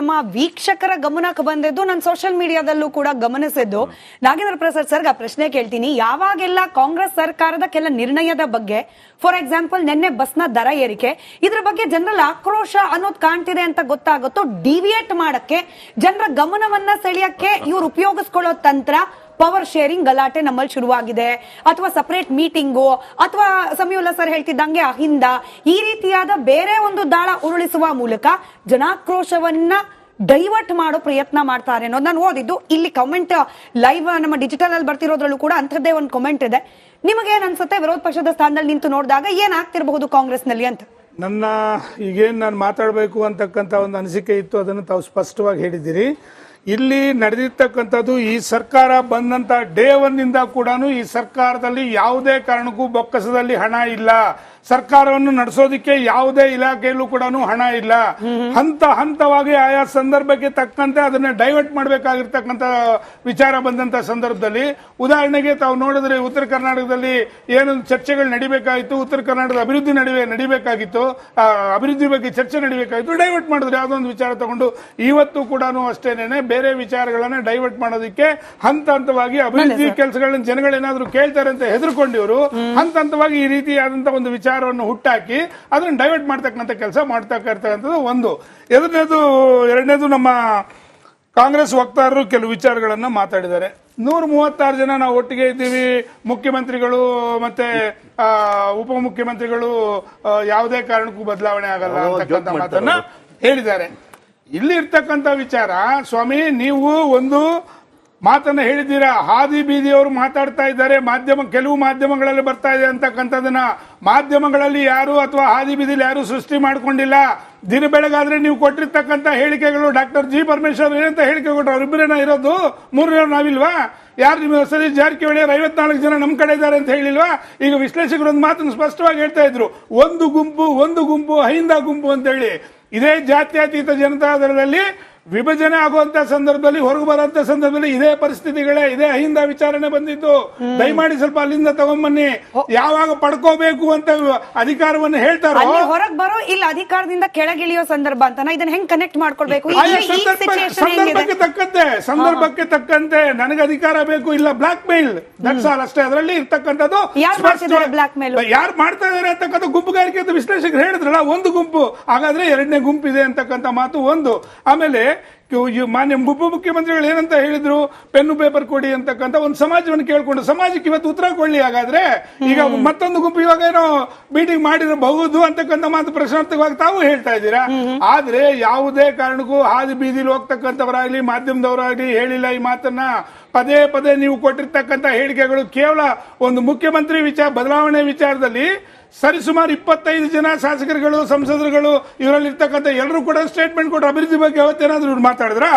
ನಮ್ಮ ವೀಕ್ಷಕರ ಗಮನಕ್ಕೆ ಬಂದಿದ್ದು, ನಾನು ಸೋಷಿಯಲ್ ಮೀಡಿಯಾದಲ್ಲೂ ಕೂಡ ಗಮನಿಸಿದ್ದು. ನಾಗೇಂದ್ರ ಪ್ರಸಾದ್ ಸರ್ಗೆ ಆ ಪ್ರಶ್ನೆ ಕೇಳ್ತೀನಿ. ಯಾವಾಗೆಲ್ಲ ಕಾಂಗ್ರೆಸ್ ಸರ್ಕಾರದ ಕೆಲ ನಿರ್ಣಯದ ಬಗ್ಗೆ, ಫಾರ್ ಎಕ್ಸಾಂಪಲ್ ನಿನ್ನೆ ಬಸ್ನ ದರ ಏರಿಕೆ, ಇದ್ರ ಬಗ್ಗೆ ಜನರಲ್ಲಿ ಆಕ್ರೋಶ ಅನ್ನೋದು ಕಾಣ್ತಿದೆ ಅಂತ ಗೊತ್ತಾಗುತ್ತೋ, ಡಿವಿಯೇಟ್ ಮಾಡಕ್ಕೆ, ಜನರ ಗಮನವನ್ನ ಸೆಳೆಯಕ್ಕೆ ಇವ್ರು ಉಪಯೋಗಿಸ್ಕೊಳ್ಳೋ ತಂತ್ರ ಪವರ್ ಶೇರಿಂಗ್ ಗಲಾಟೆ ನಮ್ಮಲ್ಲಿ ಶುರುವಾಗಿದೆ, ಅಥವಾ ಸಪರೇಟ್ ಮೀಟಿಂಗು, ಅಥವಾ ಸಮೀವುಲ್ಲಾ ಸರ್ ಹೇಳ್ತಿದ್ದಂಗೆ ಅಹಿಂದ, ಈ ರೀತಿಯಾದ ಬೇರೆ ಒಂದು ದಾಳ ಉರುಳಿಸುವ ಮೂಲಕ ಜನಾಕ್ರೋಶವನ್ನ ಡೈವರ್ಟ್ ಮಾಡೋ ಪ್ರಯತ್ನ ಮಾಡ್ತಾರೆ ಅನ್ನೋದು ನಾನು ಓದಿದ್ದು. ಇಲ್ಲಿ ಕಮೆಂಟ್ ಲೈವ್ ನಮ್ಮ ಡಿಜಿಟಲ್ ಅಲ್ಲಿ ಬರ್ತಿರೋದ್ರಲ್ಲೂ ಕೂಡ ಅಂಥದ್ದೇ ಒಂದು ಕಮೆಂಟ್ ಇದೆ. ನಿಮಗೆ ಏನ್ ಅನ್ಸುತ್ತೆ, ವಿರೋಧ ಪಕ್ಷದ ಸ್ಥಾನದಲ್ಲಿ ನಿಂತು ನೋಡಿದಾಗ ಏನ್ ಆಗ್ತಿರಬಹುದು ಕಾಂಗ್ರೆಸ್ ನಲ್ಲಿ ಅಂತ? ನನ್ನ ಈಗೇನು ನಾನು ಮಾತಾಡಬೇಕು ಅಂತಕ್ಕಂಥ ಒಂದು ಅನಿಸಿಕೆ ಇತ್ತು, ಅದನ್ನು ತಾವು ಸ್ಪಷ್ಟವಾಗಿ ಹೇಳಿದ್ದೀರಿ. ಇಲ್ಲಿ ನಡೆದಿರ್ತಕ್ಕಂಥದ್ದು, ಈ ಸರ್ಕಾರ ಬಂದಂತ ಡೇ ಒನ್ನಿಂದ ಕೂಡ ಈ ಸರ್ಕಾರದಲ್ಲಿ ಯಾವುದೇ ಕಾರಣಕ್ಕೂ ಬೊಕ್ಕಸದಲ್ಲಿ ಹಣ ಇಲ್ಲ, ಸರ್ಕಾರವನ್ನು ನಡೆಸೋದಿಕ್ಕೆ ಯಾವುದೇ ಇಲಾಖೆಯಲ್ಲೂ ಕೂಡ ಹಣ ಇಲ್ಲ. ಹಂತ ಹಂತವಾಗಿ ಆಯಾ ಸಂದರ್ಭಕ್ಕೆ ತಕ್ಕಂತೆ ಅದನ್ನ ಡೈವರ್ಟ್ ಮಾಡಬೇಕಾಗಿರ್ತಕ್ಕಂಥ ವಿಚಾರ ಬಂದಂತ ಸಂದರ್ಭದಲ್ಲಿ, ಉದಾಹರಣೆಗೆ ತಾವು ನೋಡಿದ್ರೆ ಉತ್ತರ ಕರ್ನಾಟಕದಲ್ಲಿ ಏನು ಚರ್ಚೆಗಳು ನಡಿಬೇಕಾಗಿತ್ತು, ಉತ್ತರ ಕರ್ನಾಟಕದ ಅಭಿವೃದ್ಧಿ ನಡಿಬೇಕಾಗಿತ್ತು, ಅಭಿವೃದ್ಧಿ ಬಗ್ಗೆ ಚರ್ಚೆ ನಡಿಬೇಕಾಗಿತ್ತು, ಡೈವರ್ಟ್ ಮಾಡಿದ್ರೆ ಯಾವುದೋ ಒಂದು ವಿಚಾರ ತಗೊಂಡು. ಇವತ್ತು ಕೂಡ ಅಷ್ಟೇನೆ ಬೇರೆ ವಿಚಾರಗಳನ್ನ ಡೈವರ್ಟ್ ಮಾಡೋದಕ್ಕೆ ಹಂತ ಹಂತವಾಗಿ ಅಭಿವೃದ್ಧಿ ಕೆಲಸಗಳನ್ನ ಜನಗಳೇನಾದ್ರೂ ಕೇಳ್ತಾರೆ ಅಂತ ಹೆದರ್ಕೊಂಡಿವರು ಹಂತ ಹಂತವಾಗಿ ಈ ರೀತಿಯಾದಂತಹ ಒಂದು ವಿಚಾರವನ್ನು ಹುಟ್ಟಾಕಿ ಅದನ್ನ ಡೈವರ್ಟ್ ಮಾಡ್ತಕ್ಕಂಥ ಕೆಲಸ ಮಾಡ್ತಕ್ಕಂಥದ್ದು ಒಂದು. ಎರಡನೇದು, ನಮ್ಮ ಕಾಂಗ್ರೆಸ್ ವಕ್ತಾರರು ಕೆಲವು ವಿಚಾರಗಳನ್ನ ಮಾತಾಡಿದ್ದಾರೆ. 136 ಜನ ನಾವು ಒಟ್ಟಿಗೆ ಇದ್ದೀವಿ, ಮುಖ್ಯಮಂತ್ರಿಗಳು ಮತ್ತೆ ಉಪಮುಖ್ಯಮಂತ್ರಿಗಳು ಯಾವುದೇ ಕಾರಣಕ್ಕೂ ಬದಲಾವಣೆ ಆಗಲ್ಲ ಅಂತಕ್ಕಂಥ ಮಾತನ್ನ ಹೇಳಿದ್ದಾರೆ. ಇಲ್ಲಿ ಇರ್ತಕ್ಕಂಥ ವಿಚಾರ, ಸ್ವಾಮಿ ನೀವು ಒಂದು ಮಾತನ್ನ ಹೇಳಿದ್ದೀರಾ, ಹಾದಿ ಬೀದಿಯವರು ಮಾತಾಡ್ತಾ ಇದ್ದಾರೆ, ಕೆಲವು ಮಾಧ್ಯಮಗಳಲ್ಲಿ ಬರ್ತಾ ಇದೆ ಅಂತಕ್ಕಂಥದನ್ನ ಮಾಧ್ಯಮಗಳಲ್ಲಿ ಯಾರು ಅಥವಾ ಹಾದಿ ಬೀದಿಲಿ ಯಾರು ಸೃಷ್ಟಿ ಮಾಡ್ಕೊಂಡಿಲ್ಲ. ದಿನ ಬೆಳಗಾದ್ರೆ ನೀವು ಕೊಟ್ಟಿರ್ತಕ್ಕಂಥ ಹೇಳಿಕೆಗಳು, ಡಾಕ್ಟರ್ ಜಿ ಪರಮೇಶ್ವರ್ ಏನಂತ ಹೇಳಿಕೆ ಕೊಟ್ಟರು, ಅವರಿಬ್ಬರೇನ ಇರೋದು, ಮೂರನೇವ್ರು ನಾವಿಲ್ವಾ? ಯಾರು ನಿಮ್ಮ ಸತೀಶ್ ಜಾರಕಿಹೊಳಿ 54 ಜನ ನಮ್ಮ ಕಡೆ ಇದ್ದಾರೆ ಅಂತ ಹೇಳಿಲ್ವಾ? ಈಗ ವಿಶ್ಲೇಷಕರು ಒಂದು ಮಾತನ್ನು ಸ್ಪಷ್ಟವಾಗಿ ಹೇಳ್ತಾ ಇದ್ರು, ಒಂದು ಗುಂಪು ಅಹಿಂದ ಗುಂಪು ಅಂತ ಹೇಳಿ. ಇದೇ ಜಾತ್ಯತೀತ ಜನತಾದಳದಲ್ಲಿ ವಿಭಜನೆ ಆಗುವಂತ ಸಂದರ್ಭದಲ್ಲಿ, ಹೊರಗೆ ಬರುವಂತ ಸಂದರ್ಭದಲ್ಲಿ ಇದೇ ಪರಿಸ್ಥಿತಿಗಳೇ, ಇದೇ ಅಹಿಂದ ವಿಚಾರಣೆ ಬಂದಿದ್ದು. ದಯಮಾಡಿ ಸ್ವಲ್ಪ ಅಲ್ಲಿಂದ ತಗೊಂಬನ್ನಿ. ಯಾವಾಗ ಪಡ್ಕೋಬೇಕು ಅಂತ ಅಧಿಕಾರವನ್ನು ಹೇಳ್ತಾರೋ, ಹೊರಗೆ ಬರೋ ಇಲ್ಲ ಅಧಿಕಾರದಿಂದ ಕೆಳಗಿಳಿಯೋ ಸಂದರ್ಭ ಅಂತ ಇದನ್ನ ಹೆಂಗ್ ಕನೆಕ್ಟ್ ಮಾಡ್ಕೊಳ್ಬೇಕು? ಸಂದರ್ಭಕ್ಕೆ ತಕ್ಕಂತೆ ನನಗೆ ಅಧಿಕಾರ ಬೇಕು, ಇಲ್ಲ ಬ್ಲಾಕ್ ಮೇಲ್, ದಟ್ಸ್ ಆಲ್ ಅಷ್ಟೇ. ಅದರಲ್ಲಿ ಇರ್ತಕ್ಕಂಥದ್ದು ಯಾರು ಮಾಡ್ತಾ ಇದಾರೆ ಅಂತಕ್ಕಂಥ ಗುಂಪುಗಾರಿಕೆ ಅಂತ ವಿಶ್ಲೇಷಕರು ಹೇಳಿದ್ರಲ್ಲ, ಒಂದು ಗುಂಪು, ಹಾಗಾದ್ರೆ ಎರಡನೇ ಗುಂಪು ಇದೆ ಅಂತಕ್ಕಂಥ ಮಾತು ಒಂದು. ಆಮೇಲೆ ಮಾನ್ಯ ಉಪಮುಖ್ಯಮಂತ್ರಿಗಳು ಏನಂತ ಹೇಳಿದ್ರು, ಪೆನ್ನು ಪೇಪರ್ ಕೊಡಿ ಅಂತಕ್ಕಂಥ ಒಂದು ಸಮಾಜವನ್ನು ಕೇಳ್ಕೊಂಡು, ಸಮಾಜಕ್ಕೆ ಇವತ್ತು ಉತ್ತರ ಕೊಡ್ಲಿ. ಹಾಗಾದ್ರೆ ಈಗ ಮತ್ತೊಂದು ಗುಂಪು ಇವಾಗ ಏನೋ ಮೀಟಿಂಗ್ ಮಾಡಿರಬಹುದು ಅಂತಕ್ಕಂಥ ಮಾತು ಪ್ರಶ್ನಾರ್ಥಕವಾಗಿ ತಾವು ಹೇಳ್ತಾ ಇದ್ದೀರಾ. ಆದ್ರೆ ಯಾವುದೇ ಕಾರಣಕ್ಕೂ ಹಾದಿ ಬೀದಿಲಿ ಹೋಗ್ತಕ್ಕಂಥವರಾಗ್ಲಿ ಮಾಧ್ಯಮದವರಾಗ್ಲಿ ಹೇಳಿಲ್ಲ ಈ ಮಾತನ್ನ. ಪದೇ ಪದೇ ನೀವು ಕೊಟ್ಟಿರ್ತಕ್ಕಂಥ ಹೇಳಿಕೆಗಳು ಕೇವಲ ಒಂದು ಮುಖ್ಯಮಂತ್ರಿ ಬದಲಾವಣೆ ವಿಚಾರದಲ್ಲಿ ಸರಿಸುಮಾರು 25 ಜನ ಶಾಸಕರುಗಳು, ಸಂಸದರುಗಳು, ಇವರಲ್ಲಿ ಇರ್ತಕ್ಕಂಥ ಎಲ್ಲರೂ ಕೂಡ ಸ್ಟೇಟ್ಮೆಂಟ್ ಕೊಟ್ಟರು. ಅಭಿವೃದ್ಧಿ ಬಗ್ಗೆ ಅವತ್ತೇನಾದ್ರೂ ಇವ್ರು ಮಾತಾಡಿದ್ರ?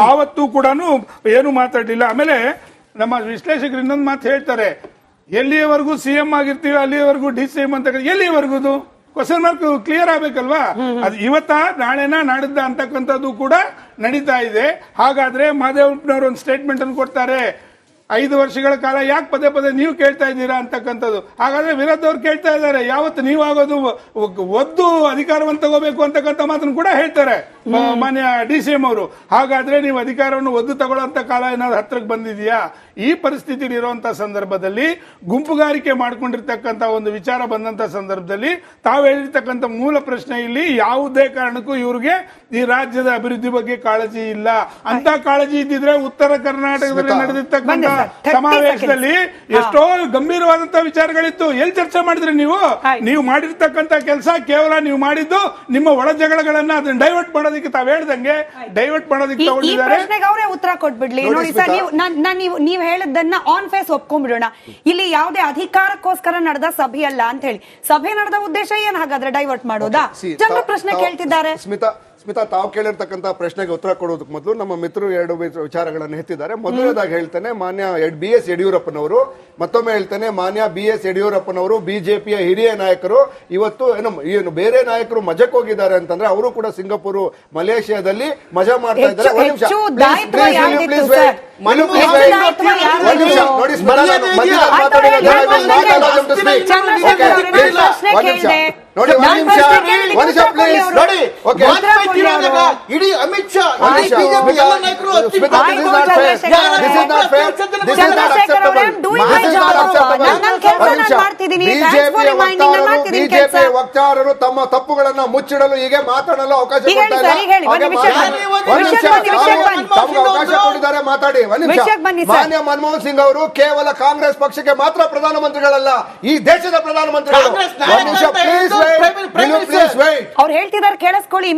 ಆವತ್ತು ಕೂಡ ಏನು ಮಾತಾಡಲಿಲ್ಲ. ಆಮೇಲೆ ನಮ್ಮ ವಿಶ್ಲೇಷಕರು ಇನ್ನೊಂದು ಮಾತು ಹೇಳ್ತಾರೆ, ಎಲ್ಲಿಯವರೆಗೂ ಸಿಎಂ ಆಗಿರ್ತೀವಿ ಅಲ್ಲಿಯವರೆಗೂ DCM ಅಂತ. ಎಲ್ಲಿಯವರೆಗೂ ಕ್ವಶನ್ ಮಾರ್ಕ್ ಕ್ಲಿಯರ್ ಆಗ್ಬೇಕಲ್ವಾ? ಅದು ಇವತ್ತ ನಾಳೆನ ನಾಡಿದ್ದ ಅಂತಕ್ಕಂಥದ್ದು ಕೂಡ ನಡೀತಾ ಇದೆ. ಹಾಗಾದ್ರೆ ಮಹದೇವಪ್ಪನವರು ಒಂದು ಸ್ಟೇಟ್ಮೆಂಟ್ ಅನ್ನು ಕೊಡ್ತಾರೆ, 5 ವರ್ಷಗಳ ಕಾಲ ಯಾಕೆ ಪದೇ ಪದೇ ನೀವು ಕೇಳ್ತಾ ಇದ್ದೀರಾ ಅಂತಕ್ಕಂಥದ್ದು. ಹಾಗಾದ್ರೆ ವಿರೋಧದವ್ರು ಕೇಳ್ತಾ ಇದ್ದಾರೆ, ಯಾವತ್ತು ನೀವಾಗೋದು ಒದ್ದು ಅಧಿಕಾರವನ್ನು ತಗೋಬೇಕು ಅಂತಕ್ಕಂಥ ಮಾತನ್ನು ಕೂಡ ಹೇಳ್ತಾರೆ ಮಾನ್ಯ DCM ಅವರು. ಹಾಗಾದ್ರೆ ನೀವು ಅಧಿಕಾರವನ್ನು ಒದ್ದು ತಗೊಳ್ಳೋಂತ ಕಾಲ ಏನಾದ್ರು ಹತ್ರಕ್ಕೆ ಬಂದಿದೆಯಾ? ಈ ಪರಿಸ್ಥಿತಿ ಇರುವಂತಹ ಸಂದರ್ಭದಲ್ಲಿ, ಗುಂಪುಗಾರಿಕೆ ಮಾಡ್ಕೊಂಡಿರ್ತಕ್ಕಂಥ ಒಂದು ವಿಚಾರ ಬಂದಂತ ಸಂದರ್ಭದಲ್ಲಿ ತಾವು ಹೇಳಿರ್ತಕ್ಕಂಥ ಮೂಲ ಪ್ರಶ್ನೆ ಇಲ್ಲಿ, ಯಾವುದೇ ಕಾರಣಕ್ಕೂ ಇವ್ರಿಗೆ ಈ ರಾಜ್ಯದ ಅಭಿವೃದ್ಧಿ ಬಗ್ಗೆ ಕಾಳಜಿ ಇಲ್ಲ. ಅಂತ ಕಾಳಜಿ ಇದ್ದಿದ್ರೆ ಉತ್ತರ ಕರ್ನಾಟಕದಲ್ಲಿ ನಡೆದಿರ್ತಕ್ಕಂಥ ಸಮಾವೇಶದಲ್ಲಿ ಎಷ್ಟೋ ಗಂಭೀರವಾದಂತಹ ವಿಚಾರಗಳಿತ್ತು. ಎಲ್ಲಿ ಚರ್ಚೆ ಮಾಡಿದ್ರಿ ನೀವು ಮಾಡಿರ್ತಕ್ಕಂಥ ಕೆಲಸ ಕೇವಲ ನೀವು ಮಾಡಿದ್ದು ನಿಮ್ಮ ಒಳ ಜಗಳಗಳನ್ನ ಅದನ್ನ ಡೈವರ್ಟ್ ಮಾಡೋದಕ್ಕೆ ತಾವ್ ಹೇಳ್ದಂಗೆ ಡೈವರ್ಟ್ ಮಾಡೋದಕ್ಕೆ ತಗೊಂಡಿದ್ದಾರೆ. ಅವರೇ ಉತ್ತರ ಕೊಟ್ಬಿಡ್ಲಿ. ನೋಡಿ ಸರ್, ನೀವು ಹೇಳದನ್ನ ಆನ್ ಫೇಸ್ ಒಪ್ಕೊಂಡ್ಬಿಡೋಣ. ಇಲ್ಲಿ ಯಾವುದೇ ಅಧಿಕಾರಕ್ಕೋಸ್ಕರ ನಡೆದ ಸಭೆ ಅಲ್ಲ ಅಂತ ಹೇಳಿ. ಸಭೆ ನಡೆದ ಉದ್ದೇಶ ಏನ್ ಹಾಗಾದ್ರೆ? ಡೈವರ್ಟ್ ಮಾಡೋದಾ? ಜನರ ಪ್ರಶ್ನೆ ಕೇಳ್ತಿದ್ದಾರೆ. ಸ್ಮಿತಾ, ತಾವು ಕೇಳಿರ್ತಕ್ಕಂಥ ಪ್ರಶ್ನೆಗೆ ಉತ್ತರ ಕೊಡೋದಕ್ಕೆ ಮೊದಲು ನಮ್ಮ ಮಿತ್ರರು 2 ವಿಚಾರಗಳನ್ನು ಎತ್ತಿದ್ದಾರೆ. ಮೊದಲನೇದಾಗಿ ಹೇಳ್ತೇನೆ, ಮಾನ್ಯ BS ಯಡಿಯೂರಪ್ಪನವರು, ಮತ್ತೊಮ್ಮೆ ಹೇಳ್ತೇನೆ, ಮಾನ್ಯ BS ಯಡಿಯೂರಪ್ಪನವರು ಬಿಜೆಪಿಯ ಹಿರಿಯ ನಾಯಕರು. ಇವತ್ತು ಏನು ಬೇರೆ ನಾಯಕರು ಮಜಕ್ಕೆ ಹೋಗಿದ್ದಾರೆ ಅಂತಂದ್ರೆ, ಅವರು ಕೂಡ ಸಿಂಗಾಪುರ್, ಮಲೇಷಿಯಾದಲ್ಲಿ ಮಜಾ ಮಾಡ್ತಾ ಇದ್ದಾರೆ. ಇಡೀ ಅಮಿತ್ ಶಾ ಬಿಜೆಪಿ ವಕ್ತಾರರು ತಮ್ಮ ತಪ್ಪುಗಳನ್ನ ಮುಚ್ಚಿಡಲು ಹೀಗೆ ಮಾತಾಡಲು ಅವಕಾಶ ಅವಕಾಶ ಕೊಟ್ಟಿದ್ದಾರೆ. ಮಾತಾಡಿ. ಮಾನ್ಯ ಮನಮೋಹನ್ ಸಿಂಗ್ ಅವರು ಕೇವಲ ಕಾಂಗ್ರೆಸ್ ಪಕ್ಷಕ್ಕೆ ಮಾತ್ರ ಪ್ರಧಾನಮಂತ್ರಿಗಳಲ್ಲ, ಈ ದೇಶದ ಪ್ರಧಾನಮಂತ್ರಿಗಳು. ಅವ್ರು ಹೇಳ್ತಿದ್ದಾರೆ ಕೇಳಿಸ್ಕೊಳ್ಳಿ.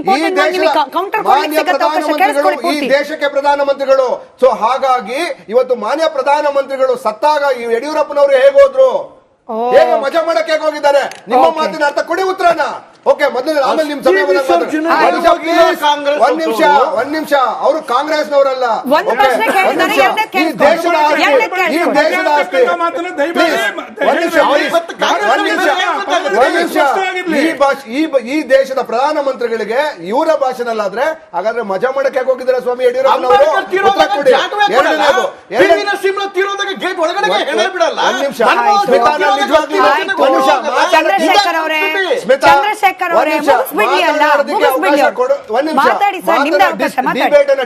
ಈ ದೇಶಕ್ಕೆ ಪ್ರಧಾನಮಂತ್ರಿಗಳು. ಸೊ ಹಾಗಾಗಿ ಇವತ್ತು ಮಾನ್ಯ ಪ್ರಧಾನಮಂತ್ರಿಗಳು ಸತ್ತಾಗ ಈ ಯಡಿಯೂರಪ್ಪನವರು ಹೇಗೋದ್ರು, ಹೇಗೆ ಮಜಾ ಮಾಡಕ್ಕೆ ಹೋಗಿದ್ದಾರೆ, ನಿಮ್ಮ ಮಾತಿನ ಅರ್ಥ ಕೊಡಿ ಉತ್ತರನ. ಓಕೆ, ಮೊದಲು ಆಮೇಲೆ ನಿಮ್ ಸಮಯ ಒಂದ್ ನಿಮಿಷ. ಅವರು ಕಾಂಗ್ರೆಸ್ನವರಲ್ಲ. ಈ ದೇಶದ ಆಸ್ತಿ. ಈ ದೇಶದ ಪ್ರಧಾನಮಂತ್ರಿಗಳಿಗೆ ಇವರ ಭಾಷೆನಲ್ಲಾದ್ರೆ ಹಾಗಾದ್ರೆ ಮಜಾ ಮಾಡಕ್ಕೆ ಹೋಗಿದ್ದಾರೆ ಸ್ವಾಮಿ ಯಡಿಯೂರಪ್ಪನವರು. ಉತ್ತರ ಕೊಡಿ. ಎರಡನೇದು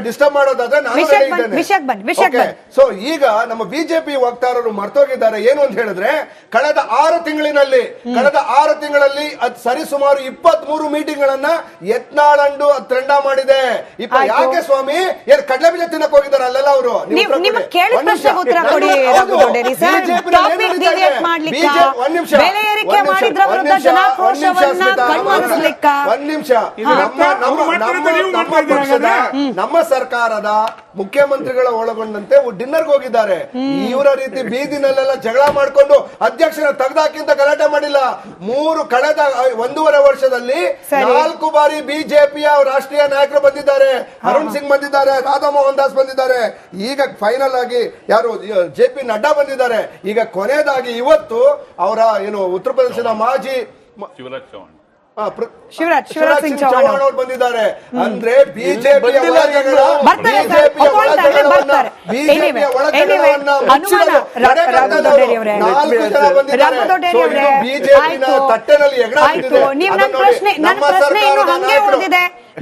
ಡಿಸ್ಟರ್ಬ್ ಮಾಡೋದಾದ್ರೆ ನಾನು. ಸೊ ಈಗ ನಮ್ಮ ಬಿಜೆಪಿ ವಕ್ತಾರರು ಮರ್ತೋಗಿದ್ದಾರೆ ಏನು ಅಂತ ಹೇಳಿದ್ರೆ, ಕಳೆದ 6 ತಿಂಗಳಲ್ಲಿ ಸರಿಸುಮಾರು 23 ಮೀಟಿಂಗ್ ಗಳನ್ನ ಯತ್ನಾಳಂಡು ಟ್ರೆಂಡ ಮಾಡಿದೆ. ಯಾಕೆ ಸ್ವಾಮಿ ಏನ್ ಕಡಲೆ ಬೀಜ ತಿನ್ನಕ್ ಹೋಗಿದ್ದಾರೆ ಅಲ್ಲೆಲ್ಲ ಅವರು? ನಮ್ಮ ಸರ್ಕಾರದ ಮುಖ್ಯಮಂತ್ರಿಗಳ ಒಳಗೊಂಡಂತೆ ಡಿನ್ನರ್ಗೆ ಹೋಗಿದ್ದಾರೆ. ಇವರ ರೀತಿ ಬೀದಿನಲ್ಲೆಲ್ಲ ಜಗಳ ಮಾಡ್ಕೊಂಡು ಅಧ್ಯಕ್ಷರ ತೆಗೆದಾಕಿಂತ ಗಲಾಟೆ ಮಾಡಿಲ್ಲ. ಕಳೆದ 1.5 ವರ್ಷದಲ್ಲಿ 4 ಬಾರಿ ಬಿಜೆಪಿಯ ರಾಷ್ಟ್ರೀಯ ನಾಯಕರು ಬಂದಿದ್ದಾರೆ. ಅರುಣ್ ಸಿಂಗ್ ಬಂದಿದ್ದಾರೆ, ರಾಧಾ ಮೋಹನ್ ದಾಸ್ ಬಂದಿದ್ದಾರೆ, ಈಗ ಫೈನಲ್ ಆಗಿ ಯಾರು JP ನಡ್ಡಾ ಬಂದಿದ್ದಾರೆ. ಈಗ ಕೊನೆಯದಾಗಿ ಇವತ್ತು ಅವರ ಉತ್ತರ ಪ್ರದೇಶದ ಮಾಜಿ ಶಿವರಾಜ್ ಸಿಂಗ್ ಚೌಹಾಣ್ ಅವರು ಬಂದಿದ್ದಾರೆ. ಅಂದ್ರೆ ಬಿಜೆಪಿಯ ತಟ್ಟೆನಲ್ಲಿ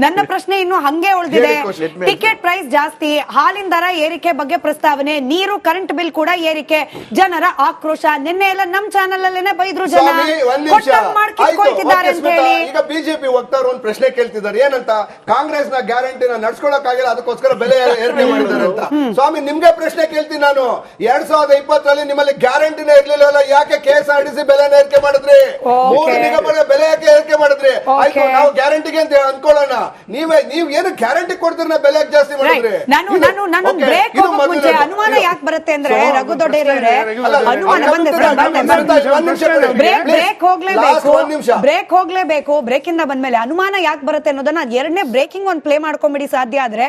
ನನ್ನ ಪ್ರಶ್ನೆ ಇನ್ನು ಹಂಗೆ ಉಳಿದಿದೆ. ಟಿಕೆಟ್ ಪ್ರೈಸ್ ಜಾಸ್ತಿ, ಹಾಲಿನ ದರ ಏರಿಕೆ ಬಗ್ಗೆ ಪ್ರಸ್ತಾವನೆ, ನೀರು ಕರೆಂಟ್ ಬಿಲ್ ಕೂಡ ಏರಿಕೆ, ಜನರ ಆಕ್ರೋಶ. ನಿನ್ನೆ ಎಲ್ಲ ನಮ್ ಚಾನೆಲ್ ಅಲ್ಲೇನೆ ಬೈದ್ರು ಜನ ಮಾಡ್ಕೊಳ್ತಿದ್ದಾರೆ ಅಂತ ಹೇಳಿ. ಈಗ ಬಿಜೆಪಿ ವಕ್ತಾರರು ಒಂದು ಪ್ರಶ್ನೆ ಕೇಳ್ತಿದ್ದಾರೆ, ಏನಂತ? ಕಾಂಗ್ರೆಸ್ ನ ಗ್ಯಾರಂಟಿನ ನಡ್ಸ್ಕೊಳಕ್ಕಾಗಿಲ್ಲ, ಅದಕ್ಕೋಸ್ಕರ ಬೆಲೆ ಏರಿಕೆ ಮಾಡಿದ್ದಾರೆ ಅಂತ. ಸ್ವಾಮಿ ನಿಮ್ಗೆ ಪ್ರಶ್ನೆ ಕೇಳ್ತೀನಿ ನಾನು. 2020ರಲ್ಲಿ ನಿಮ್ಮಲ್ಲಿ ಗ್ಯಾರಂಟಿನ ಇರ್ಲಿಲ್ಲ, ಯಾಕೆ KSRTC ಬೆಲೆನ ಏರಿಕೆ ಮಾಡಿದ್ರಿ? 3 ನಿಗಮಗಳ ಬೆಲೆ ಯಾಕೆ ಏರಿಕೆ ಮಾಡಿದ್ರಿ? ಆಯ್ತು, ನಾವು ಗ್ಯಾರಂಟಿಗೆ ಅಂತ ಅನ್ಕೊಳ್ಳೋಣ. ನೀವ್ ಏನು ಗ್ಯಾರಂಟಿ ಕೊಡ್ತೀರ, ಬೆಲೆ ಜಾಸ್ತಿ ಮಾಡಿದ್ರಿ? ಅನುಮಾನ ಯಾಕೆ ಬರುತ್ತೆ ಅಂದ್ರೆ, ರಘು ದೊಡ್ಡೇರಿಯವರೇ, ಅನುಮಾನ ಬ್ರೇಕ್ ಹೋಗ್ಲೇಬೇಕು. ಬ್ರೇಕ್ ಇಂದ ಬಂದ್ಮೇಲೆ ಅನುಮಾನ ಯಾಕೆ ಬರುತ್ತೆ ಅನ್ನೋದನ್ನ 2ನೇ ಬ್ರೇಕಿಂಗ್ ಒಂದು ಪ್ಲೇ ಮಾಡ್ಕೊಂಡ್ಬಿಡಿ ಸಾಧ್ಯ ಆದ್ರೆ.